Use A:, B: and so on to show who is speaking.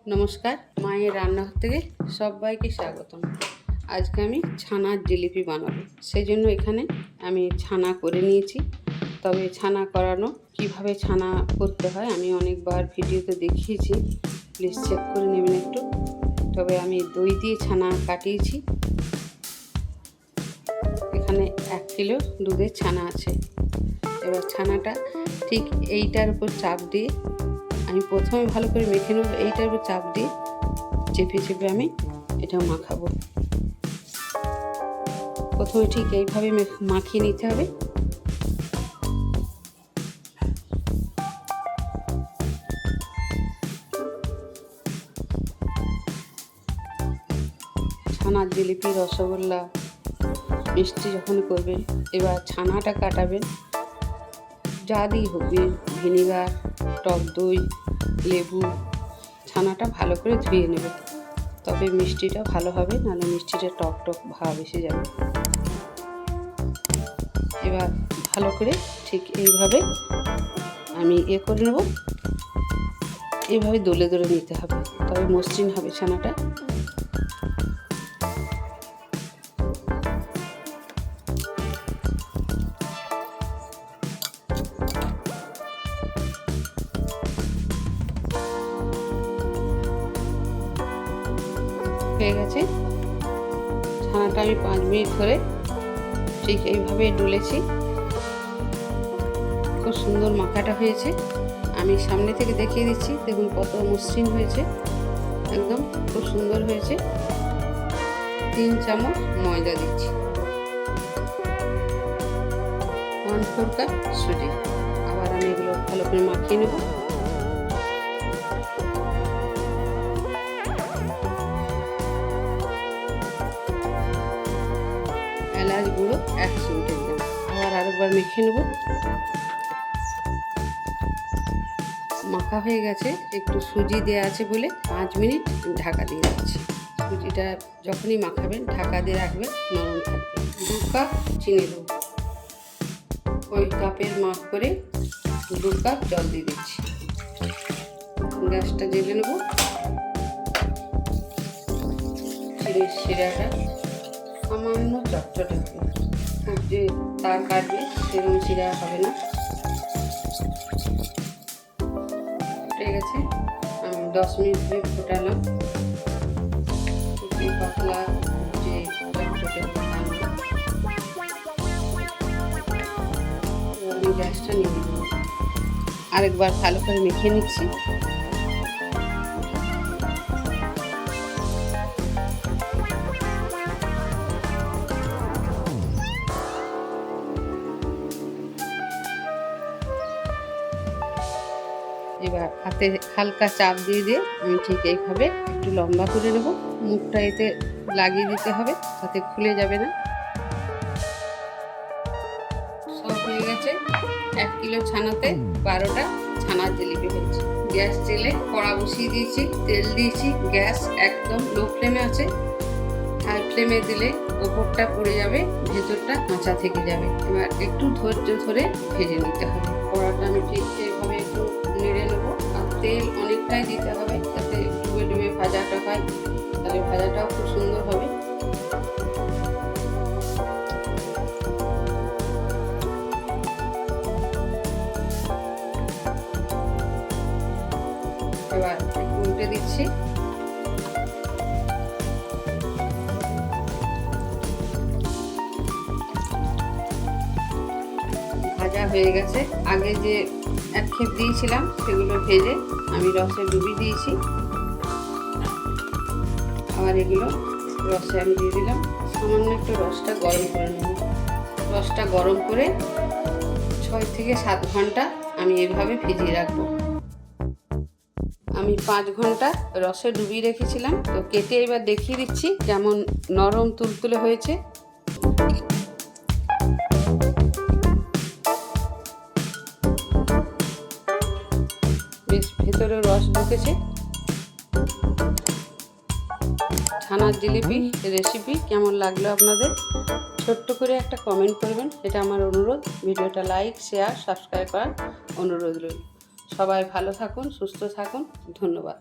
A: নমস্কার, মায়ের রান্নাঘর থেকে সবাইকে স্বাগতম। আজকে আমি ছানার জিলিপি বানাবো, সেই জন্য এখানে আমি ছানা করে নিয়েছি। তবে ছানা করানো কিভাবে ছানা করতে হয় আমি অনেকবার ভিডিওতে দেখিয়েছি, প্লিজ চেক করে নেবেন একটু। তবে আমি দই দিয়ে ছানা কাটিয়েছি। এখানে 1 কিলো দুধের ছানা আছে। এবার ছানাটা ঠিক এইটার উপর চাপ দিয়ে আমি প্রথমে ভালো করে মেখে নেব। এইটার উপর চাপ দিয়ে চেপে চেপে আমি এটা মাখাবো। প্রথমে ঠিক এইভাবে মাখিয়ে নিতে হবে। ছানার জিলিপি, রসগোল্লা, মিষ্টি যখন করবেন, এবার ছানাটা কাটাবেন যা দিয়ে হবে, ভিনেগার, টক দই, লেবু। ছানাটা ভালো করে ধুয়ে নেবে, তবে মিষ্টিটা ভালো হবে, নাহলে মিষ্টিটা টক টক ভাব এসে যাবে। এবার ভালো করে ঠিক এইভাবে আমি করে নেব। এইভাবে দলে দলে নিতে হবে, তবে মসৃণ হবে ছানাটা। হয়ে গেছে ছানাটা। আমি 5 মিনিট ধরে ঠিক এইভাবে ডুলেছি। খুব সুন্দর মাখাটা হয়েছে। আমি সামনে থেকে দেখিয়ে দিচ্ছি, দেখুন কত মসৃণ হয়েছে, একদম খুব সুন্দর হয়েছে। 3 চামচ ময়দা দিচ্ছি, 1/4 কাপ সুজি। আবার আমি এগুলো ভালো করে মাখিয়ে নেব। এলাচ গুঁড়ো 1 চিমটে দিলাম। আবার আরেকবার মেখে নেব। মাখা হয়ে গেছে, একটু সুজি দেওয়া আছে বলে 5 মিনিট ঢাকা দিয়ে রাখছি। সুজিটা যখনই মাখাবেন ঢাকা দিয়ে রাখবেন, নরম থাকবে। 2 কাপ চিনি দেবো। ওই কাপের মাপ করে 2 কাপ জল দিয়ে দিচ্ছি। গ্যাসটা জ্বেলে নেব। চিনির শিরাটা সামান্য চটচটে হবে, খুব যে তার কাটবে সেরকম শিরা হবে না। ঠিক আছে, আমি 10 মিনিট ধরে ফোটালাম। খুবই পাতলা যে চটচটে আমি গ্যাসটা নিয়ে নেব। আরেকবার ভালো করে মেখে নিচ্ছি। এবার হাতে হালকা চাপ দিয়ে দিয়ে আমি ঠিক এইভাবে একটু লম্বা করে নেব। মুখটা এতে লাগিয়ে দিতে হবে, তাতে খুলে যাবে না। সব হয়ে গেছে। 1 কিলো ছানাতে 12টা ছানার জিলিপি হয়েছে। গ্যাস জেলে কড়া বসিয়ে দিয়েছি, তেল দিয়েছি। গ্যাস একদম লো ফ্লেমে আছে। হাই ফ্লেমে দিলে ওপরটা পড়ে যাবে, ভেতরটা কাঁচা থেকে যাবে। এবার একটু ধৈর্য ধরে ভেজে নিতে হবে। কড়াটা আমি ঠিক এইভাবে একটু নেড়ে নেবো। আর তেল অনেকটাই দিতে হবে, যাতে ডুবে ডুবে ভাজাটা হয়, তাহলে ভাজাটাও খুব সুন্দর হবে। এবার উল্টে দিচ্ছি। ভাজা হয়ে গেছে। আগে যে 1 খেপ দিয়েছিলাম সেগুলো ভেজে আমি রসে ডুবিয়ে দিয়েছি। আবার এগুলো রসে আমি দিয়ে দিলাম। সামান্য একটু রসটা গরম করে নেব। রসটা গরম করে 6 থেকে 7 ঘন্টা আমি এভাবে ভিজিয়ে রাখবো। আমি 5 ঘন্টা রসে ডুবিয়ে রেখেছিলাম, তো কেটে এবার দেখিয়ে দিচ্ছি কেমন নরম তুলতুলে হয়েছে। বেশ ভেতরে রস ঢুকেছে। ছানার জিলিপি রেসিপি কেমন লাগলো আপনাদের? ছোট্ট করে একটা কমেন্ট করবেন, এটা আমার অনুরোধ। ভিডিওটা লাইক, শেয়ার, সাবস্ক্রাইব করার অনুরোধ রইল। সবাই ভালো থাকুন, সুস্থ থাকুন। ধন্যবাদ।